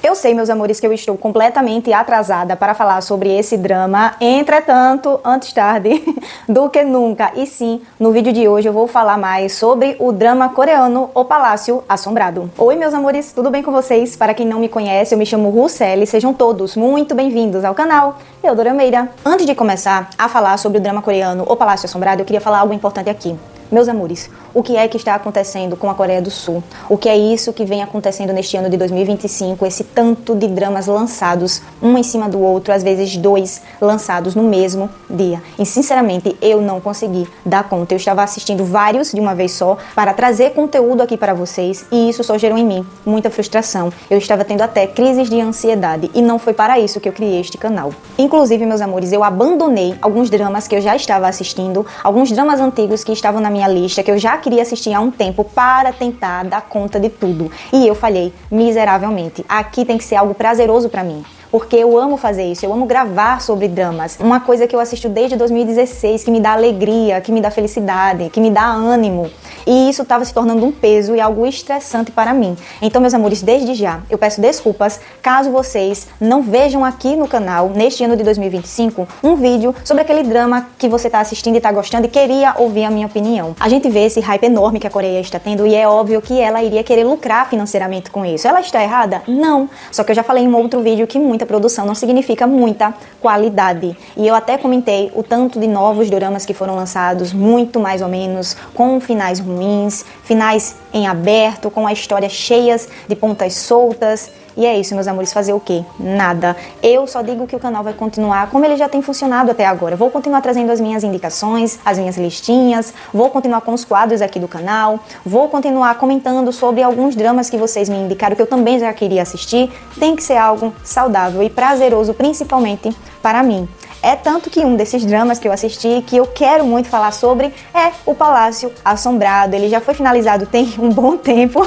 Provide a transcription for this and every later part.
Eu sei, meus amores, que eu estou completamente atrasada para falar sobre esse drama, entretanto, antes tarde do que nunca. E sim, no vídeo de hoje eu vou falar mais sobre o drama coreano O Palácio Assombrado. Oi, meus amores, tudo bem com vocês? Para quem não me conhece, eu me chamo Ruceli, sejam todos muito bem-vindos ao canal Eudora Meira. Antes de começar a falar sobre o drama coreano O Palácio Assombrado, eu queria falar algo importante aqui. Meus amores, o que é que está acontecendo com a Coreia do Sul? O que é isso que vem acontecendo neste ano de 2025? Esse tanto de dramas lançados, um em cima do outro, às vezes dois lançados no mesmo dia. E sinceramente, eu não consegui dar conta. Eu estava assistindo vários de uma vez só para trazer conteúdo aqui para vocês e isso só gerou em mim muita frustração. Eu estava tendo até crises de ansiedade e não foi para isso que eu criei este canal. Inclusive, meus amores, eu abandonei alguns dramas que eu já estava assistindo, alguns dramas antigos que estavam na minha lista, que eu já queria assistir há um tempo para tentar dar conta de tudo. E eu falhei miseravelmente. Aqui tem que ser algo prazeroso para mim. Porque eu amo fazer isso, eu amo gravar sobre dramas. Uma coisa que eu assisto desde 2016, que me dá alegria, que me dá felicidade, que me dá ânimo. E isso estava se tornando um peso e algo estressante para mim. Então, meus amores, desde já, eu peço desculpas caso vocês não vejam aqui no canal, neste ano de 2025, um vídeo sobre aquele drama que você está assistindo e está gostando e queria ouvir a minha opinião. A gente vê esse hype enorme que a Coreia está tendo e é óbvio que ela iria querer lucrar financeiramente com isso. Ela está errada? Não. Só que eu já falei em um outro vídeo que muita produção não significa muita qualidade. E eu até comentei o tanto de novos doramas que foram lançados, muito mais ou menos, com finais ruins, finais em aberto, com a história cheias de pontas soltas. E é isso, meus amores, fazer o quê? Nada. Eu só digo que o canal vai continuar como ele já tem funcionado até agora. Vou continuar trazendo as minhas indicações, as minhas listinhas, vou continuar com os quadros aqui do canal, vou continuar comentando sobre alguns dramas que vocês me indicaram, que eu também já queria assistir. Tem que ser algo saudável e prazeroso, principalmente para mim. É tanto que um desses dramas que eu assisti, que eu quero muito falar sobre, é O Palácio Assombrado. Ele já foi finalizado tem um bom tempo.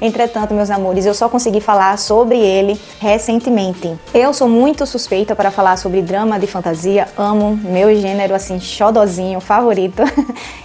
Entretanto, meus amores, eu só consegui falar sobre ele recentemente. Eu sou muito suspeita para falar sobre drama de fantasia, amo meu gênero assim, xodozinho, favorito.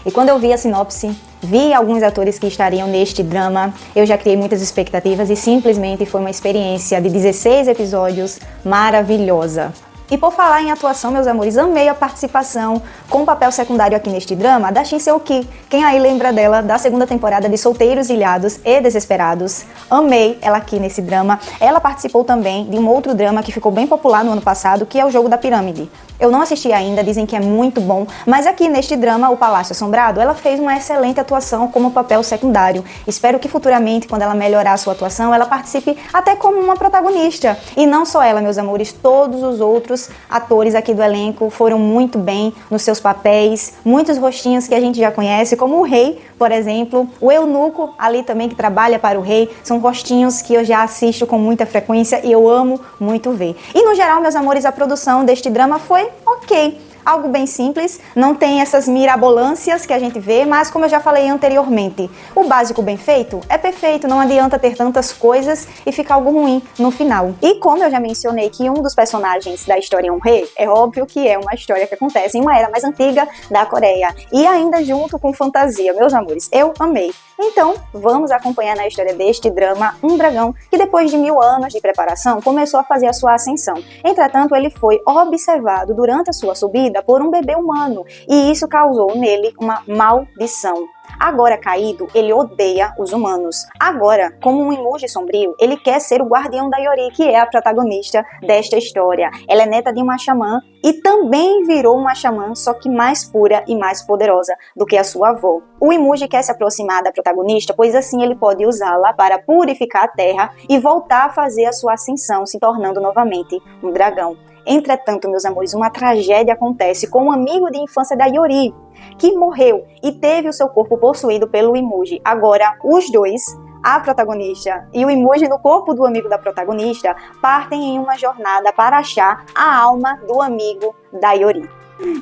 E quando eu vi a sinopse, vi alguns atores que estariam neste drama, eu já criei muitas expectativas e simplesmente foi uma experiência de 16 episódios maravilhosa. E por falar em atuação, meus amores, amei a participação com papel secundário aqui neste drama da Shin Seok-ki. Quem aí lembra dela da segunda temporada de Solteiros, Ilhados e Desesperados? Amei ela aqui nesse drama. Ela participou também de um outro drama que ficou bem popular no ano passado, que é O Jogo da Pirâmide. Eu não assisti ainda, dizem que é muito bom, mas aqui neste drama, O Palácio Assombrado, ela fez uma excelente atuação como papel secundário. Espero que futuramente, quando ela melhorar a sua atuação, ela participe até como uma protagonista. E não só ela, meus amores, todos os outros atores aqui do elenco foram muito bem nos seus papéis, muitos rostinhos que a gente já conhece, como o rei, por exemplo, o eunuco ali também que trabalha para o rei, são rostinhos que eu já assisto com muita frequência e eu amo muito ver. E no geral, meus amores, a produção deste drama foi ok. Algo bem simples, não tem essas mirabolâncias que a gente vê, mas como eu já falei anteriormente, o básico bem feito é perfeito, não adianta ter tantas coisas e ficar algo ruim no final. E como eu já mencionei que um dos personagens da história é um rei, é óbvio que é uma história que acontece em uma era mais antiga da Coreia. E ainda junto com fantasia, meus amores, eu amei. Então, vamos acompanhar na história deste drama um dragão que depois de 1000 anos de preparação começou a fazer a sua ascensão. Entretanto, ele foi observado durante a sua subida por um bebê humano e isso causou nele uma maldição. Agora caído, ele odeia os humanos. Agora, como um emoji sombrio, ele quer ser o guardião da Yori, que é a protagonista desta história. Ela é neta de uma xamã e também virou uma xamã, só que mais pura e mais poderosa do que a sua avó. O emoji quer se aproximar da protagonista, pois assim ele pode usá-la para purificar a terra e voltar a fazer a sua ascensão, se tornando novamente um dragão. Entretanto, meus amores, uma tragédia acontece com um amigo de infância da Yori, que morreu e teve o seu corpo possuído pelo emoji. Agora, os dois, a protagonista e o emoji no corpo do amigo da protagonista, partem em uma jornada para achar a alma do amigo da Yori.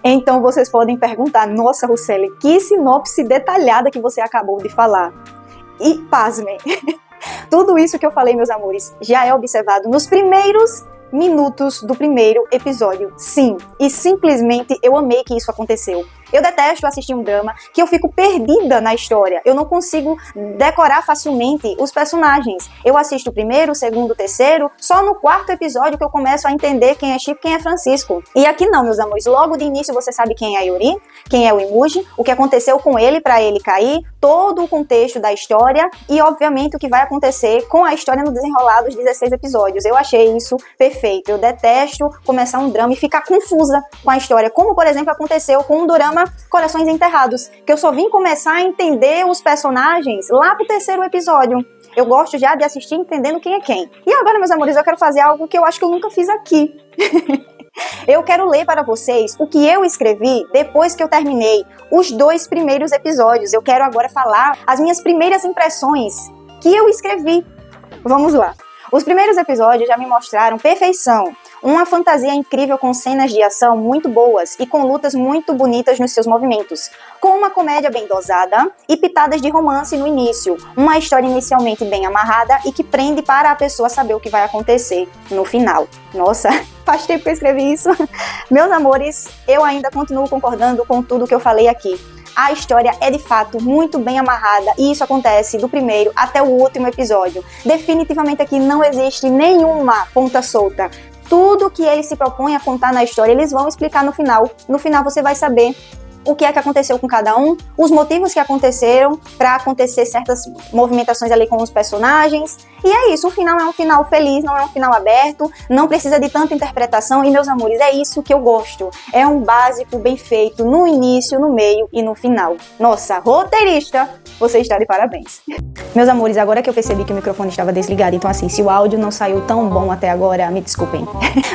Então vocês podem perguntar, nossa, Ruceli, que sinopse detalhada que você acabou de falar. E pasmem, tudo isso que eu falei, meus amores, já é observado nos primeiros minutos do primeiro episódio. Sim, e simplesmente eu amei que isso aconteceu. Eu detesto assistir um drama que eu fico perdida na história. Eu não consigo decorar facilmente os personagens. Eu assisto o primeiro, o segundo, o terceiro, só no quarto episódio que eu começo a entender quem é Chico e quem é Francisco. E aqui não, meus amores. Logo de início você sabe quem é a Yuri, quem é o Imuji, o que aconteceu com ele para ele cair, todo o contexto da história e, obviamente, o que vai acontecer com a história no desenrolar dos 16 episódios. Eu achei isso perfeito. Eu detesto começar um drama e ficar confusa com a história, como, por exemplo, aconteceu com o dorama Corações Enterrados, que eu só vim começar a entender os personagens lá pro terceiro episódio. Eu gosto já de assistir entendendo quem é quem. E agora, meus amores, eu quero fazer algo que eu acho que eu nunca fiz aqui. Eu quero ler para vocês o que eu escrevi depois que eu terminei os 2 primeiros episódios. Eu quero agora falar as minhas primeiras impressões que eu escrevi. Vamos lá. Os primeiros episódios já me mostraram perfeição. Uma fantasia incrível com cenas de ação muito boas e com lutas muito bonitas nos seus movimentos. Com uma comédia bem dosada e pitadas de romance no início. Uma história inicialmente bem amarrada e que prende para a pessoa saber o que vai acontecer no final. Nossa, faz tempo que eu escrevi isso. Meus amores, eu ainda continuo concordando com tudo que eu falei aqui. A história é de fato muito bem amarrada e isso acontece do primeiro até o último episódio. Definitivamente aqui não existe nenhuma ponta solta. Tudo que eles se propõem a contar na história, eles vão explicar no final. No final você vai saber o que é que aconteceu com cada um, os motivos que aconteceram para acontecer certas movimentações ali com os personagens. E é isso, o final é um final feliz, não é um final aberto, não precisa de tanta interpretação. E, meus amores, é isso que eu gosto. É um básico bem feito no início, no meio e no final. Nossa, roteirista, você está de parabéns. Meus amores, agora que eu percebi que o microfone estava desligado, então assim, se o áudio não saiu tão bom até agora, me desculpem.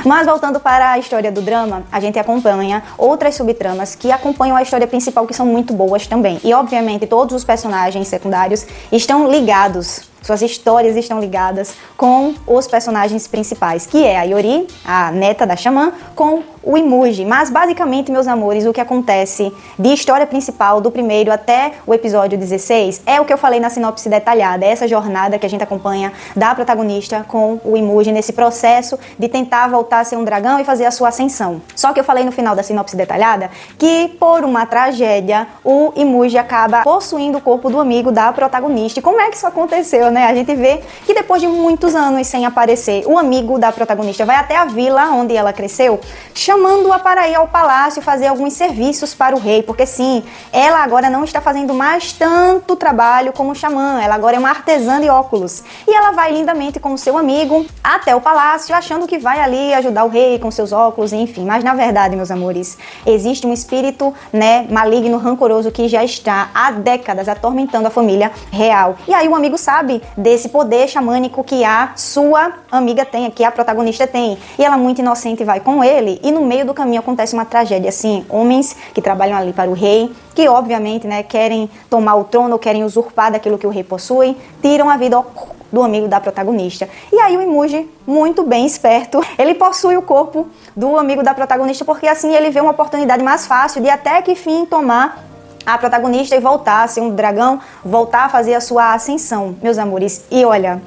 Mas voltando para a história do drama, a gente acompanha outras subtramas que acompanham a história principal, que são muito boas também. E, obviamente, todos os personagens secundários estão ligados. Suas histórias estão ligadas com os personagens principais, que é a Yori, a neta da xamã, com o Imuji. Mas, basicamente, meus amores, o que acontece de história principal do primeiro até o episódio 16 é o que eu falei na sinopse detalhada, é essa jornada que a gente acompanha da protagonista com o Imuji nesse processo de tentar voltar a ser um dragão e fazer a sua ascensão. Só que eu falei no final da sinopse detalhada que, por uma tragédia, o Imuji acaba possuindo o corpo do amigo da protagonista. E como é que isso aconteceu, né? A gente vê que depois de muitos anos sem aparecer, o amigo da protagonista vai até a vila onde ela cresceu, chamando-a para ir ao palácio fazer alguns serviços para o rei, porque sim, ela agora não está fazendo mais tanto trabalho como xamã, ela agora é uma artesã de óculos. E ela vai lindamente com o seu amigo até o palácio, achando que vai ali ajudar o rei com seus óculos, enfim. Mas na verdade, meus amores, existe um espírito, né, maligno, rancoroso, que já está há décadas atormentando a família real. E aí o amigo sabe desse poder xamânico que a sua amiga tem, que a protagonista tem. E ela, muito inocente, vai com ele e no meio do caminho acontece uma tragédia, assim, homens que trabalham ali para o rei, que obviamente, né, querem tomar o trono, querem usurpar daquilo que o rei possui, tiram a vida do amigo da protagonista. E aí o Imuji, muito bem esperto, ele possui o corpo do amigo da protagonista, porque assim ele vê uma oportunidade mais fácil de até que fim tomar a protagonista e voltar a ser um dragão, voltar a fazer a sua ascensão, meus amores. E olha,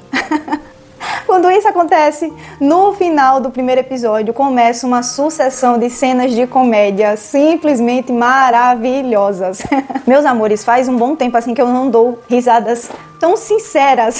quando isso acontece, no final do primeiro episódio começa uma sucessão de cenas de comédia simplesmente maravilhosas. Meus amores, faz um bom tempo assim que eu não dou risadas tão sinceras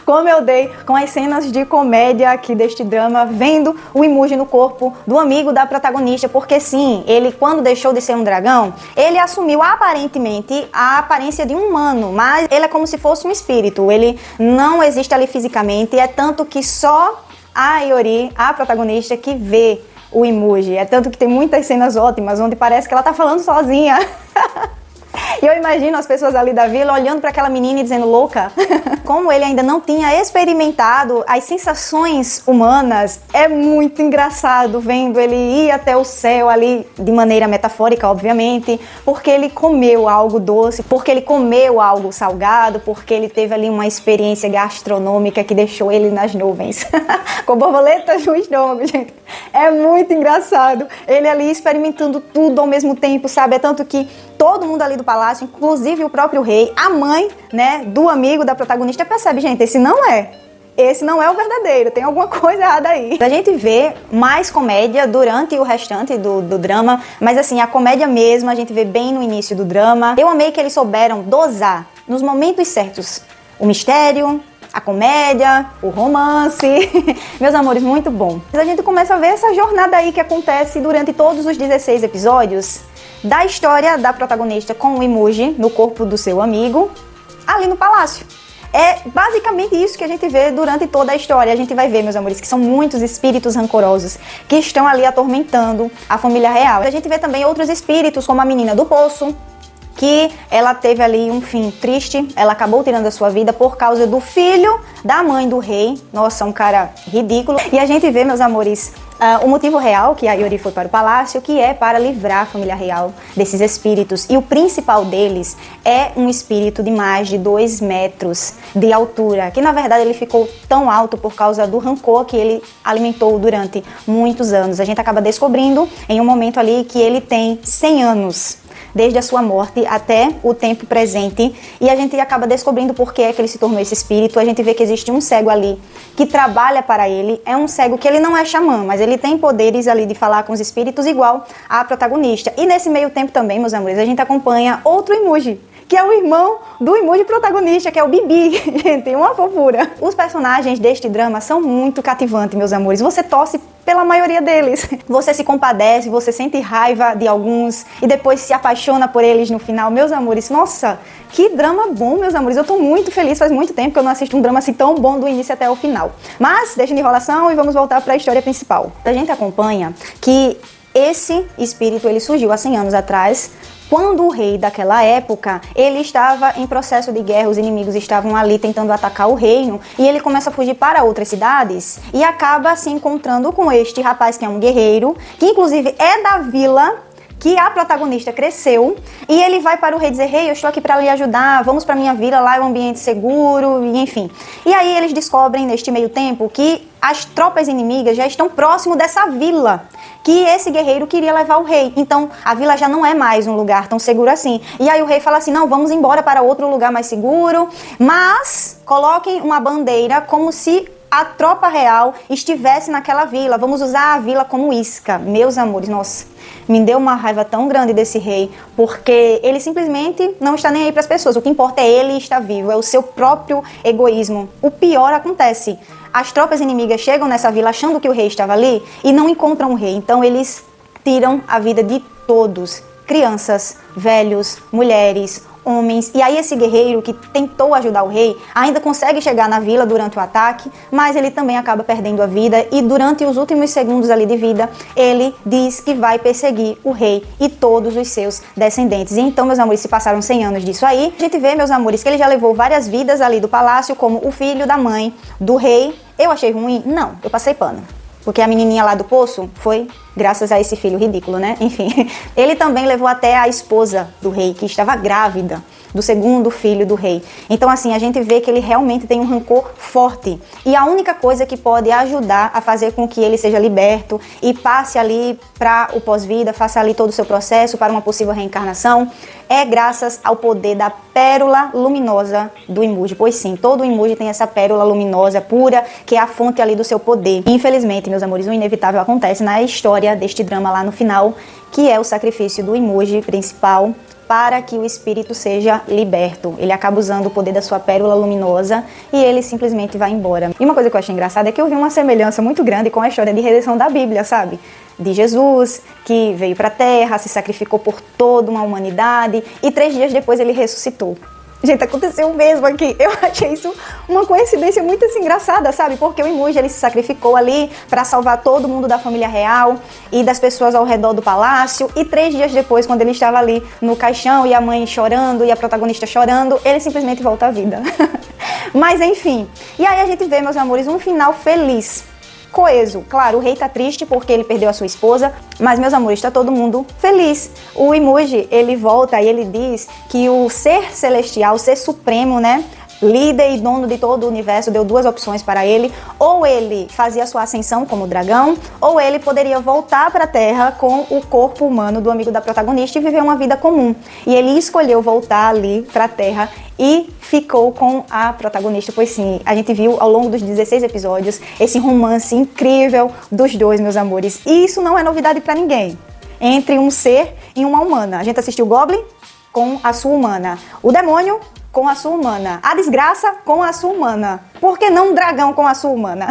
como eu dei com as cenas de comédia aqui deste drama, vendo o Imuji no corpo do amigo da protagonista, porque sim, ele, quando deixou de ser um dragão, ele assumiu aparentemente a aparência de um humano, mas ele é como se fosse um espírito, ele não existe ali fisicamente, é tanto que só a Yori, a protagonista, que vê o Imuji, é tanto que tem muitas cenas ótimas onde parece que ela tá falando sozinha. E eu imagino as pessoas ali da vila olhando para aquela menina e dizendo, louca. Como ele ainda não tinha experimentado as sensações humanas, é muito engraçado vendo ele ir até o céu ali, de maneira metafórica, obviamente, porque ele comeu algo doce, porque ele comeu algo salgado, porque ele teve ali uma experiência gastronômica que deixou ele nas nuvens. Com borboletas no estômago, gente. É muito engraçado. Ele ali experimentando tudo ao mesmo tempo, sabe? É tanto que todo mundo ali do palácio, inclusive o próprio rei, a mãe, né, do amigo da protagonista, percebe, gente, esse não é esse não é o verdadeiro, tem alguma coisa errada aí. A gente vê mais comédia durante o restante do drama, mas assim, a comédia mesmo a gente vê bem no início do drama. Eu amei que eles souberam dosar, nos momentos certos, o mistério, a comédia, o romance. Meus amores, muito bom. A gente começa a ver essa jornada aí que acontece durante todos os 16 episódios da história da protagonista com o Imuji no corpo do seu amigo, ali no palácio. É basicamente isso que a gente vê durante toda a história. A gente vai ver, meus amores, que são muitos espíritos rancorosos que estão ali atormentando a família real. A gente vê também outros espíritos, como a menina do poço, que ela teve ali um fim triste, ela acabou tirando a sua vida por causa do filho da mãe do rei. Nossa, um cara ridículo. E a gente vê, meus amores, o motivo real que a Yori foi para o palácio, que é para livrar a família real desses espíritos. E o principal deles é um espírito de mais de 2 metros de altura, que na verdade ele ficou tão alto por causa do rancor que ele alimentou durante muitos anos. A gente acaba descobrindo em um momento ali que ele tem 100 anos. Desde a sua morte até o tempo presente, e a gente acaba descobrindo por que é que ele se tornou esse espírito. A gente vê que existe um cego ali que trabalha para ele, é um cego que ele não é xamã, mas ele tem poderes ali de falar com os espíritos igual à protagonista. E nesse meio tempo também, meus amores, a gente acompanha outro Imuji, que é o irmão do Imuji protagonista, que é o Bibi. Gente, uma fofura. Os personagens deste drama são muito cativantes, meus amores. Você torce pela maioria deles. Você se compadece, você sente raiva de alguns e depois se apaixona por eles no final. Meus amores, nossa, que drama bom, meus amores. Eu tô muito feliz, faz muito tempo que eu não assisto um drama assim tão bom do início até o final. Mas, deixa de enrolação e vamos voltar para a história principal. A gente acompanha que esse espírito, ele surgiu há 100 anos atrás, quando o rei daquela época, ele estava em processo de guerra, os inimigos estavam ali tentando atacar o reino, e ele começa a fugir para outras cidades e acaba se encontrando com este rapaz que é um guerreiro, que inclusive é da vila que a protagonista cresceu, e ele vai para o rei dizer: rei, eu estou aqui para lhe ajudar, vamos para minha vila, lá é um ambiente seguro, e enfim. E aí eles descobrem neste meio tempo que as tropas inimigas já estão próximo dessa vila que esse guerreiro queria levar o rei. Então a vila já não é mais um lugar tão seguro assim. E aí o rei fala assim: não, vamos embora para outro lugar mais seguro, mas coloquem uma bandeira como se a tropa real estivesse naquela vila, vamos usar a vila como isca. Meus amores, nossa, me deu uma raiva tão grande desse rei, porque ele simplesmente não está nem aí para as pessoas. O que importa é ele estar vivo, é o seu próprio egoísmo. O pior acontece: as tropas inimigas chegam nessa vila achando que o rei estava ali e não encontram o rei. Então eles tiram a vida de todos, crianças, velhos, mulheres, homens. E aí esse guerreiro que tentou ajudar o rei ainda consegue chegar na vila durante o ataque, mas ele também acaba perdendo a vida, e durante os últimos segundos ali de vida, ele diz que vai perseguir o rei e todos os seus descendentes. E então, meus amores, se passaram 100 anos disso aí. A gente vê, meus amores, que ele já levou várias vidas ali do palácio, como o filho da mãe do rei. Eu achei ruim? Não, eu passei pano. Porque a menininha lá do poço foi graças a esse filho ridículo, né? Enfim, ele também levou até a esposa do rei, que estava grávida do segundo filho do rei. Então, assim, a gente vê que ele realmente tem um rancor forte. E a única coisa que pode ajudar a fazer com que ele seja liberto e passe ali para o pós-vida, faça ali todo o seu processo para uma possível reencarnação, é graças ao poder da pérola luminosa do Imuji. Pois sim, todo Imuji tem essa pérola luminosa, pura, que é a fonte ali do seu poder. Infelizmente, meus amores, o inevitável acontece na história deste drama lá no final, que é o sacrifício do Imuji principal para que o espírito seja liberto. Ele acaba usando o poder da sua pérola luminosa e ele simplesmente vai embora. E uma coisa que eu achei engraçada é que eu vi uma semelhança muito grande com a história de redenção da Bíblia, sabe? De Jesus, que veio para a Terra, se sacrificou por toda uma humanidade e 3 dias depois ele ressuscitou. Gente, aconteceu mesmo aqui. Eu achei isso uma coincidência muito assim, engraçada, sabe? Porque o Imuji, ele se sacrificou ali para salvar todo mundo da família real e das pessoas ao redor do palácio. E 3 dias depois, quando ele estava ali no caixão e a mãe chorando e a protagonista chorando, ele simplesmente volta à vida. Mas enfim. E aí a gente vê, meus amores, um final feliz, coeso. Claro, o rei tá triste porque ele perdeu a sua esposa, mas, meus amores, tá todo mundo feliz. O Imuji, ele volta e ele diz que o ser celestial, o ser supremo, né, líder e dono de todo o universo, deu duas opções para ele: ou ele fazia sua ascensão como dragão, ou ele poderia voltar para a Terra com o corpo humano do amigo da protagonista e viver uma vida comum. E ele escolheu voltar ali para a Terra e ficou com a protagonista, pois sim, a gente viu ao longo dos 16 episódios esse romance incrível dos dois, meus amores. E isso não é novidade pra ninguém. Entre um ser e uma humana. A gente assistiu Goblin com a sua humana, o demônio com a sua humana, a desgraça com a sua humana. Por que não um dragão com a sua humana?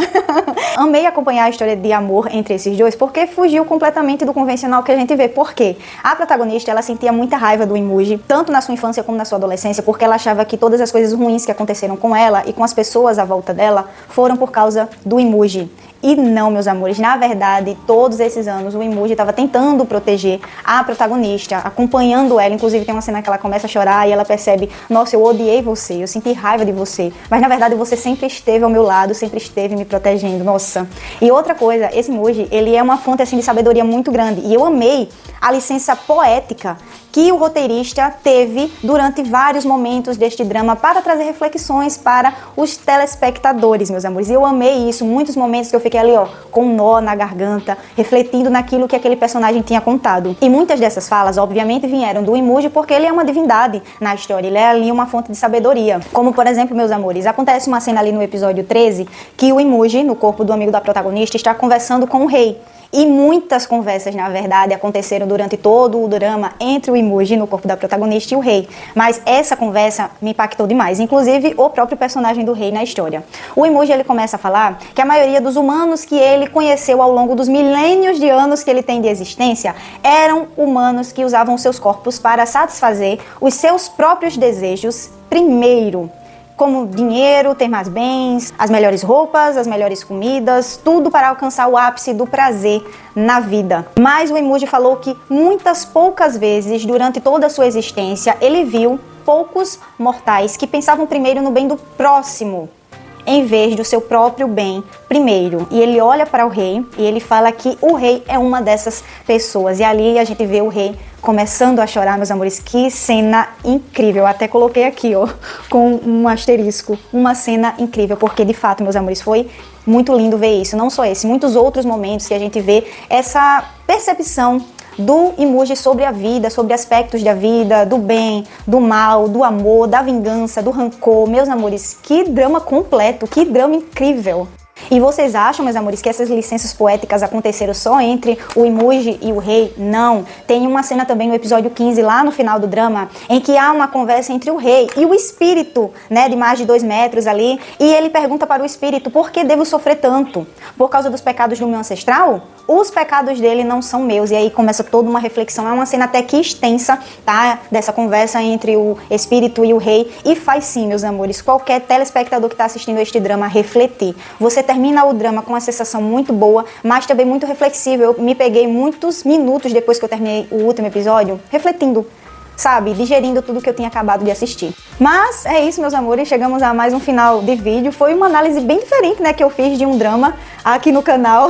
Amei acompanhar a história de amor entre esses dois, porque fugiu completamente do convencional que a gente vê. Por quê? A protagonista, ela sentia muita raiva do Imuji, tanto na sua infância como na sua adolescência, porque ela achava que todas as coisas ruins que aconteceram com ela e com as pessoas à volta dela foram por causa do Imuji. E não, meus amores, na verdade, todos esses anos o Imuji estava tentando proteger a protagonista, acompanhando ela. Inclusive tem uma cena que ela começa a chorar e ela percebe: nossa, eu odiei você, eu senti raiva de você, mas na verdade você sempre esteve ao meu lado, sempre esteve me protegendo, nossa. E outra coisa, esse Imuji, ele é uma fonte assim de sabedoria muito grande, e eu amei a licença poética que o roteirista teve durante vários momentos deste drama para trazer reflexões para os telespectadores, meus amores. E eu amei isso, muitos momentos que eu fiquei ali, ó, com um nó na garganta, refletindo naquilo que aquele personagem tinha contado. E muitas dessas falas, obviamente, vieram do Imuji, porque ele é uma divindade na história, ele é ali uma fonte de sabedoria. Como, por exemplo, meus amores, acontece uma cena ali no episódio 13, que o Imuji, no corpo do amigo da protagonista, está conversando com o rei. E muitas conversas, na verdade, aconteceram durante todo o drama entre o Imuji, no corpo da protagonista, e o rei. Mas essa conversa me impactou demais, inclusive o próprio personagem do rei na história. O Imuji, ele começa a falar que a maioria dos humanos que ele conheceu ao longo dos milênios de anos que ele tem de existência eram humanos que usavam seus corpos para satisfazer os seus próprios desejos primeiro. Como dinheiro, ter mais bens, as melhores roupas, as melhores comidas, tudo para alcançar o ápice do prazer na vida. Mas o Imuji falou que poucas vezes, durante toda a sua existência, ele viu poucos mortais que pensavam primeiro no bem do próximo, em vez do seu próprio bem primeiro. E ele olha para o rei e ele fala que o rei é uma dessas pessoas. E ali a gente vê o rei começando a chorar, meus amores. Que cena incrível. Eu até coloquei aqui, ó, com um asterisco. Uma cena incrível, porque de fato, meus amores, foi muito lindo ver isso. Não só esse, muitos outros momentos que a gente vê essa percepção do Imuji sobre a vida, sobre aspectos da vida, do bem, do mal, do amor, da vingança, do rancor. Meus amores, que drama completo, que drama incrível. E vocês acham, meus amores, que essas licenças poéticas aconteceram só entre o Imuji e o rei? Não. Tem uma cena também no episódio 15, lá no final do drama, em que há uma conversa entre o rei e o espírito, né, de mais de 2 metros ali, e ele pergunta para o espírito: por que devo sofrer tanto? Por causa dos pecados do meu ancestral? Os pecados dele não são meus. E aí começa toda uma reflexão. É uma cena até que extensa, tá? Dessa conversa entre o espírito e o rei. E faz sim, meus amores, qualquer telespectador que está assistindo este drama refletir. Você termina o drama com uma sensação muito boa, mas também muito reflexiva. Eu me peguei muitos minutos depois que eu terminei o último episódio, refletindo, sabe, digerindo tudo que eu tinha acabado de assistir. Mas é isso, meus amores, chegamos a mais um final de vídeo. Foi uma análise bem diferente, né, que eu fiz de um drama aqui no canal.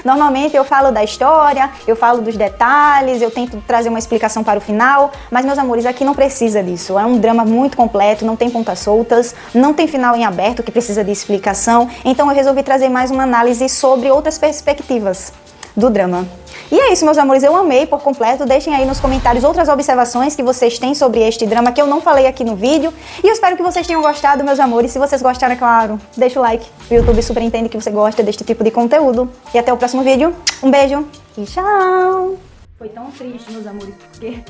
Normalmente eu falo da história, eu falo dos detalhes, eu tento trazer uma explicação para o final, mas, meus amores, aqui não precisa disso. É um drama muito completo, não tem pontas soltas, não tem final em aberto que precisa de explicação. Então eu resolvi trazer mais uma análise sobre outras perspectivas do drama. E é isso, meus amores, eu amei por completo. Deixem aí nos comentários outras observações que vocês têm sobre este drama que eu não falei aqui no vídeo. E eu espero que vocês tenham gostado, meus amores. Se vocês gostaram, é claro, deixa o like. O YouTube super entende que você gosta deste tipo de conteúdo. E até o próximo vídeo. Um beijo e tchau! Foi tão triste, meus amores, porque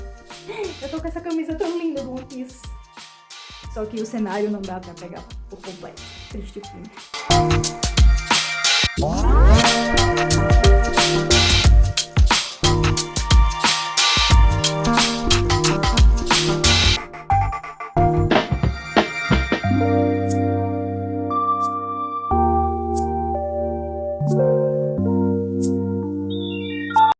eu tô com essa camisa tão linda do One Piece. Só que o cenário não dá pra pegar por completo. Triste fim.